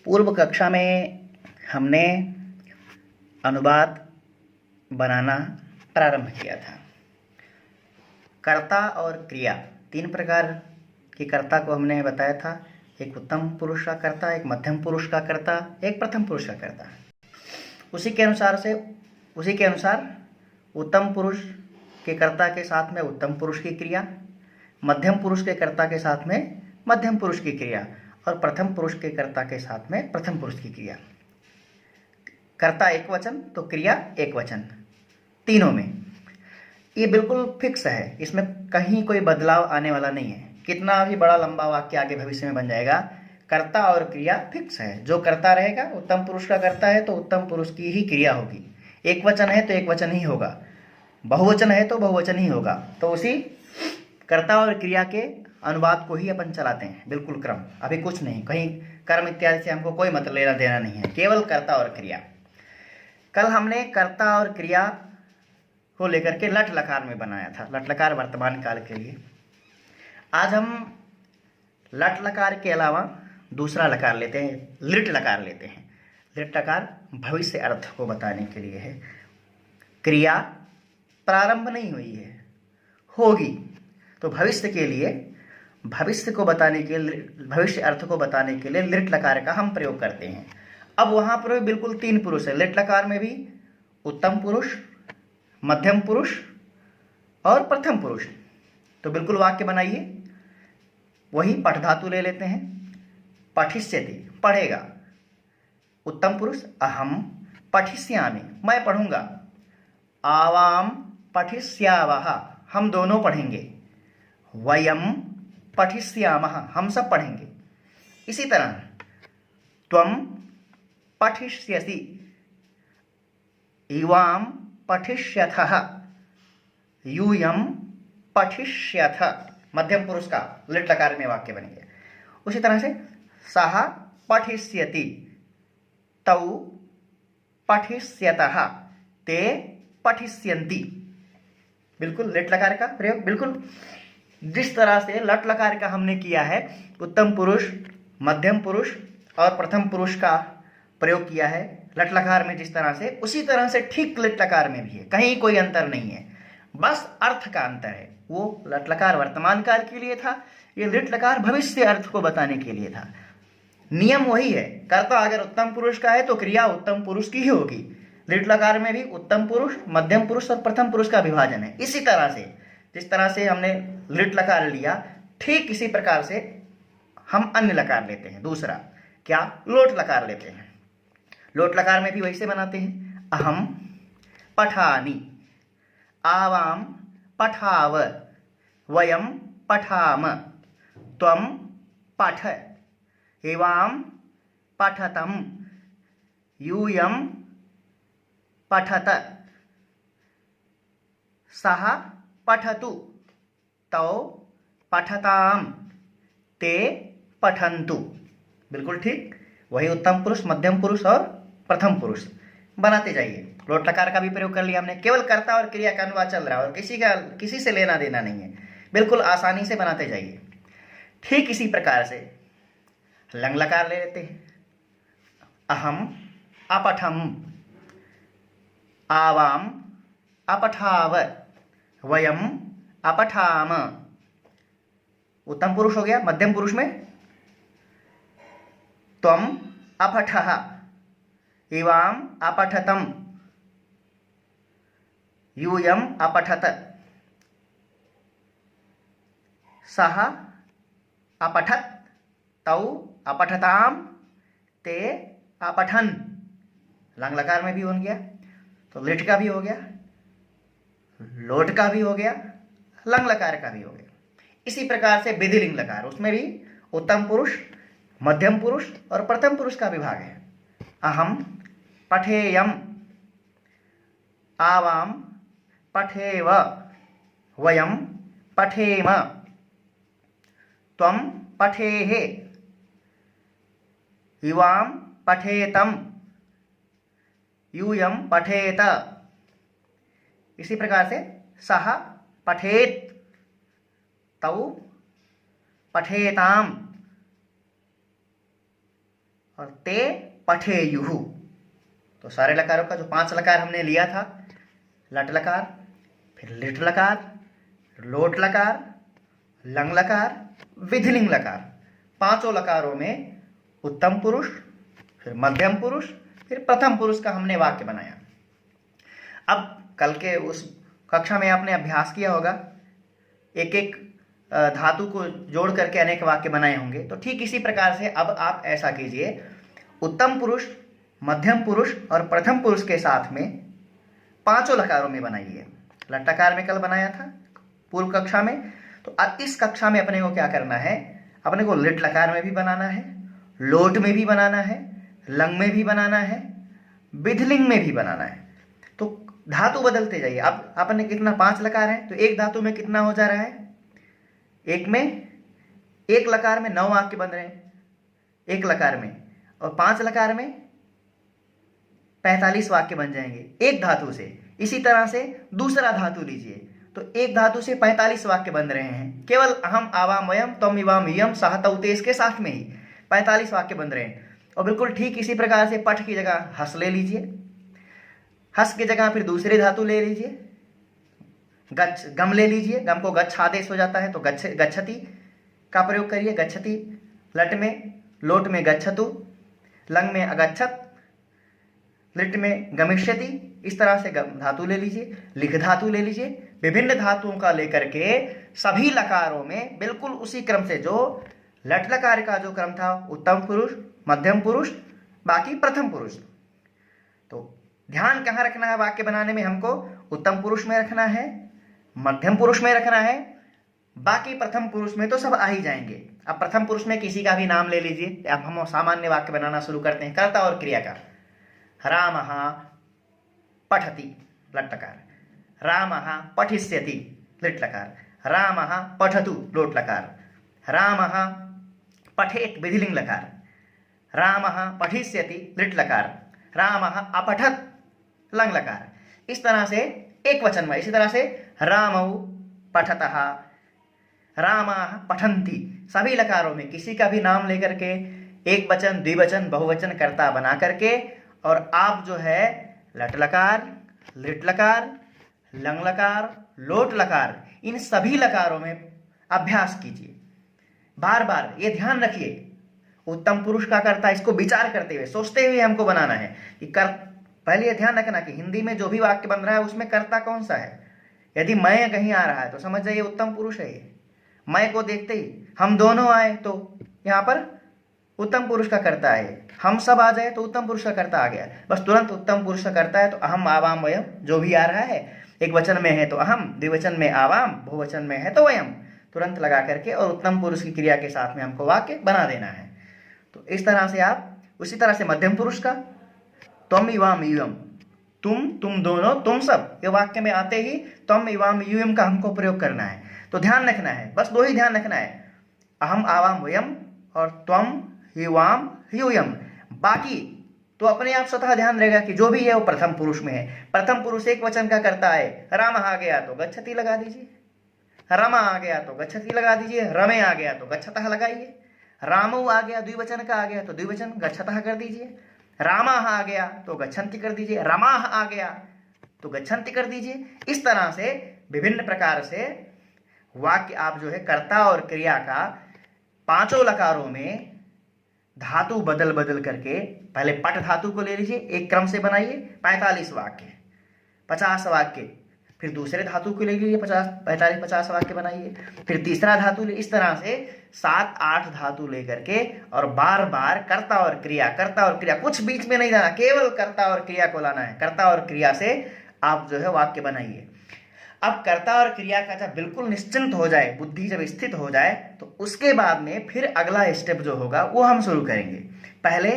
पूर्व कक्षा में हमने अनुवाद बनाना प्रारंभ किया था। कर्ता और क्रिया, तीन प्रकार की कर्ता को हमने बताया था। एक उत्तम पुरुष का कर्ता, एक मध्यम पुरुष का कर्ता, एक प्रथम पुरुष का कर्ता। उसी के अनुसार उत्तम पुरुष के कर्ता के साथ में उत्तम पुरुष की क्रिया, मध्यम पुरुष के कर्ता के साथ में मध्यम पुरुष की क्रिया और प्रथम पुरुष के कर्ता के साथ में प्रथम पुरुष की क्रिया। कर्ता एक वचन तो क्रिया एक वचन, तीनों में ये बिल्कुल फिक्स है, इसमें कहीं कोई बदलाव आने वाला नहीं है। कितना भी बड़ा लंबा वाक्य आगे भविष्य में बन जाएगा, कर्ता और क्रिया फिक्स है। जो कर्ता रहेगा, उत्तम पुरुष का कर्ता है तो उत्तम पुरुष की ही क्रिया होगी, एक वचन है तो एक वचन ही होगा, बहुवचन है तो बहुवचन ही होगा। तो उसी कर्ता और क्रिया के अनुवाद को ही अपन चलाते हैं, बिल्कुल क्रम, अभी कुछ नहीं, कहीं कर्म इत्यादि से हमको कोई मतलब लेना देना नहीं है, केवल कर्ता और क्रिया। कल हमने कर्ता और क्रिया को लेकर के लट लकार में बनाया था, लट लकार वर्तमान काल के लिए। आज हम लट लकार के अलावा दूसरा लकार लेते हैं, लिट लकार लेते हैं। लिट लकार भविष्य अर्थ को बताने के लिए है। क्रिया प्रारंभ नहीं हुई है, होगी, तो भविष्य के लिए, भविष्य को बताने के लिए, भविष्य अर्थ को बताने के लिए लिट लकार का हम प्रयोग करते हैं। अब वहां पर बिल्कुल तीन पुरुष है, लिट लकार में भी उत्तम पुरुष, मध्यम पुरुष और प्रथम पुरुष। तो बिल्कुल वाक्य बनाइए। वही पठ धातु ले लेते हैं। पठिष्यति, पढ़ेगा। उत्तम पुरुष अहम पठिष्यामि, मैं पढ़ूंगा। आवाम पठिष्यावः, हम दोनों पढ़ेंगे। वयम पठिष्यामः, हम सब पढ़ेंगे। इसी तरह त्वम पठिष्यसि, युवाम पठिष्यथः, यूयम पठिष्यथ, मध्यम पुरुष का लिट लकार में वाक्य बन गया। उसी तरह से सः पठिष्यति, तौ पठिष्यतः, ते पठिष्यन्ति। बिल्कुल लिट लकार का प्रयोग, बिल्कुल जिस तरह से लट लकार का हमने किया है, उत्तम पुरुष, मध्यम पुरुष और प्रथम पुरुष का प्रयोग किया है लट लकार में जिस तरह से, उसी तरह से ठीक लिट लकार में भी है, कहीं कोई अंतर नहीं है, बस अर्थ का अंतर है। वो लट लकार वर्तमान काल के लिए था, ये लिट लकार भविष्य अर्थ को बताने के लिए था। नियम वही है, कर्ता अगर उत्तम पुरुष का है तो क्रिया उत्तम पुरुष की ही होगी। लिट लकार में भी उत्तम पुरुष, मध्यम पुरुष और प्रथम पुरुष का विभाजन है। इसी तरह से जिस तरह से हमने लिट लकार लिया, ठीक इसी प्रकार से हम अन्य लकार लेते हैं। दूसरा क्या, लोट लकार लेते हैं। लोट लकार में भी वैसे बनाते हैं। अहम पठामि, आवाम पठाव, वयम पठाम, त्वम पठ, एवाम पठतम, यूयम पठत, सः पठतु, तौ पठताम, ते पठन्तु। बिल्कुल ठीक, वही उत्तम पुरुष, मध्यम पुरुष और प्रथम पुरुष बनाते जाइए। लोट लकार का भी प्रयोग कर लिया हमने, केवल कर्ता और क्रिया का अनुवाद चल रहा है और किसी से लेना देना नहीं है, बिल्कुल आसानी से बनाते जाइए। ठीक इसी प्रकार से लंग लकार ले लेते हैं। अहम अपठम, आवाम अपठाव, वयम अपठाम। उत्तम पुरुष हो गया। मध्यम पुरुष में त्वम अपठः, एवाम अपठतम, यूयम अपठत, सः अपठत, तौ अपठताम, ते अपठन। लंग लकार में भी बन गया, तो लिट का भी हो गया, लोट का भी हो गया, लंग लकार का भी हो गया। इसी प्रकार से विधिलिंग लकार, उसमें भी उत्तम पुरुष, मध्यम पुरुष और प्रथम पुरुष का विभाग है। अहम पठेयम, आवाम पठेव, वयम पठेम, त्वम पठेः, युवाम पठेतम, यूयम पठेत। इसी प्रकार से सः पठेत, तौ पठेताम, और ते पठेयुः। तो सारे लकारों का जो 5 लकार हमने लिया था, लट लकार, फिर लिट लकार, लोट लकार, लंग लकार, विधिलिंग लकार, 5 लकारों में उत्तम पुरुष, फिर मध्यम पुरुष, फिर प्रथम पुरुष का हमने वाक्य बनाया। अब कल के उस कक्षा में आपने अभ्यास किया होगा, एक एक धातु को जोड़ करके अनेक वाक्य बनाए होंगे। तो ठीक इसी प्रकार से अब आप ऐसा कीजिए, उत्तम पुरुष, मध्यम पुरुष और प्रथम पुरुष के साथ में 5 लकारों में बनाइए। लट्टकार में कल बनाया था पूर्व कक्षा में, तो अब इस कक्षा में अपने को क्या करना है, अपने को लिट लकार में भी बनाना है, लोट में भी बनाना है, लंग में भी बनाना है, विधिलिंग में भी बनाना है। तो धातु बदलते जाइए। अब अपने कितना 5 लकार है, तो एक धातु में कितना हो जा रहा है, एक में, एक लकार में 9 वाक्य बन रहे हैं एक लकार में, और 5 लकार में 45 वाक्य बन जाएंगे एक धातु से। इसी तरह से दूसरा धातु लीजिए, तो एक धातु से 45 वाक्य बन रहे हैं, केवल अहम आवाम वयम तम इवाम यम सह तौ तेज के साथ में ही 45 वाक्य बन रहे हैं। और बिल्कुल ठीक इसी प्रकार से पठ की जगह हस ले लीजिए, हस की जगह फिर दूसरी धातु ले लीजिए, गच्छ, गम ले लीजिए, गम को गच्छ आदेश हो जाता है तो गच्छति का प्रयोग करिए, गच्छति। लट में, लोट में गच्छतु, लंग में अगच्छत, लिट में गमिष्यति। इस तरह से धातु ले लीजिए, लिख धातु ले लीजिए, विभिन्न धातुओं का लेकर के सभी लकारों में बिल्कुल उसी क्रम से, जो लट लकार का जो क्रम था, उत्तम पुरुष, मध्यम पुरुष, बाकी प्रथम पुरुष। तो ध्यान कहाँ रखना है वाक्य बनाने में, हमको उत्तम पुरुष में रखना है, मध्यम पुरुष में रखना है, बाकी प्रथम पुरुष में तो सब आ ही जाएंगे। अब प्रथम पुरुष में किसी का भी नाम ले लीजिए। अब हम सामान्य वाक्य बनाना शुरू करते हैं, कर्ता और क्रिया का। रामः पठति लट लकार, रामः पठिष्यति लिट लकार, रामः पठतु लोट लकार, रामः पठेत विधिलिंग लकार, रामः पठिष्यति लिट लकार, रामः अपठत लंग लकार। इस तरह से एक वचन में, इसी तरह से रामौ पठतः, रामाः पठन्ति, सभी लकारों में किसी का भी नाम लेकर के एक वचन, द्विवचन, बहुवचन कर्ता बना करके, और आप जो है लट लकार, लिट लकार, लंग लकार, लोट लकार, इन सभी लकारों में अभ्यास कीजिए। बार बार ये ध्यान रखिए, उत्तम पुरुष का कर्ता, इसको विचार करते हुए, सोचते हुए हमको बनाना है कि पहले ये ध्यान रखना कि हिंदी में जो भी वाक्य बन रहा है उसमें कर्ता कौन सा है। यदि मैं कहीं आ रहा है तो समझ जाइए उत्तम पुरुष है ये। मैं को देखते ही हम दोनों आए तो यहाँ पर उत्तम पुरुष का कर्ता है। हम सब आ जाए तो उत्तम पुरुष का कर्ता आ गया, बस तुरंत उत्तम पुरुष का कर्ता है। तो अहम आवाम वयम जो भी आ रहा है, एक वचन में है तो अहम, द्विवचन में आवाम, बहुवचन में है तो वयम, तुरंत लगा करके और उत्तम पुरुष की क्रिया के साथ में हमको वाक्य बना देना है। तो इस तरह से आप, उसी तरह से मध्यम पुरुष का त्वम इवाम यूयम, तुम दोनों, तुम सब, ये वाक्य में आते ही त्वम इवाम यूयम का हमको प्रयोग करना है। तो ध्यान रखना है, बस 2 ही ध्यान रखना है, अहम आवाम वयम और त्वम युवाम यूयम। बाकी तो अपने आप स्वतः ध्यान रहेगा कि जो भी है वो प्रथम पुरुष में है। प्रथम पुरुष एक वचन का करता है, राम आ गया तो गच्छति लगा दीजिए, रमा आ गया तो गच्छति लगा दीजिए, रमे आ गया तो गच्छतः लगाइए, रामो आ गया द्विवचन का आ गया तो द्विवचन गच्छतः कर दीजिए, रामाह आ गया तो गच्छन्ति कर दीजिए, रमाह आ गया तो गच्छन्ति कर दीजिए। इस तरह से विभिन्न प्रकार से वाक्य आप जो है कर्ता और क्रिया का 5 लकारों में धातु बदल बदल करके, पहले पट धातु को ले लीजिए, एक क्रम से बनाइए 45 वाक्य, 50 वाक्य, फिर दूसरे धातु को ले लीजिए 50 वाक्य बनाइए, फिर तीसरा धातु ले, इस तरह से 7-8 धातु लेकर के, और बार बार कर्ता और क्रिया, कुछ बीच में नहीं जाना, केवल कर्ता और क्रिया को लाना है। कर्ता और क्रिया से आप जो है वाक्य बनाइए। अब कर्ता और क्रिया का जब बिल्कुल निश्चिंत हो जाए, बुद्धि जब स्थित हो जाए, तो उसके बाद में फिर अगला स्टेप जो होगा वो हम शुरू करेंगे। पहले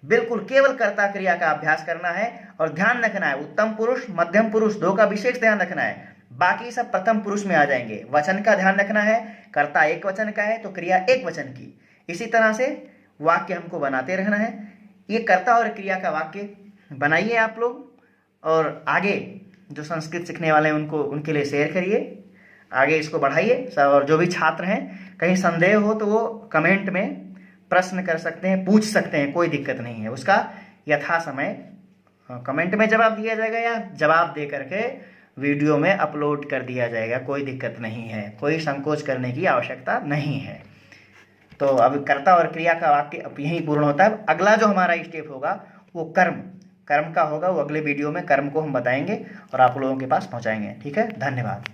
बिल्कुल केवल कर्ता क्रिया का अभ्यास करना है, और ध्यान रखना है उत्तम पुरुष, मध्यम पुरुष 2 का विशेष ध्यान रखना है, बाकी सब प्रथम पुरुष में आ जाएंगे। वचन का ध्यान रखना है, कर्ता एक वचन का है तो क्रिया एक वचन की। इसी तरह से वाक्य हमको बनाते रहना है। ये कर्ता और क्रिया का वाक्य बनाइए आप लोग, और आगे जो संस्कृत सीखने वाले हैं उनके लिए शेयर करिए, आगे इसको बढ़ाइए। और जो भी छात्र हैं, कहीं संदेह हो तो वो कमेंट में प्रश्न कर सकते हैं, पूछ सकते हैं, कोई दिक्कत नहीं है। उसका यथा समय कमेंट में जवाब दिया जाएगा या जवाब दे करके वीडियो में अपलोड कर दिया जाएगा, कोई दिक्कत नहीं है, कोई संकोच करने की आवश्यकता नहीं है। तो अब कर्ता और क्रिया का वाक्य अब यहीं पूर्ण होता है। अगला जो हमारा स्टेप होगा वो कर्म का होगा, वो अगले वीडियो में कर्म को हम बताएंगे और आप लोगों के पास पहुंचाएंगे। ठीक है, धन्यवाद।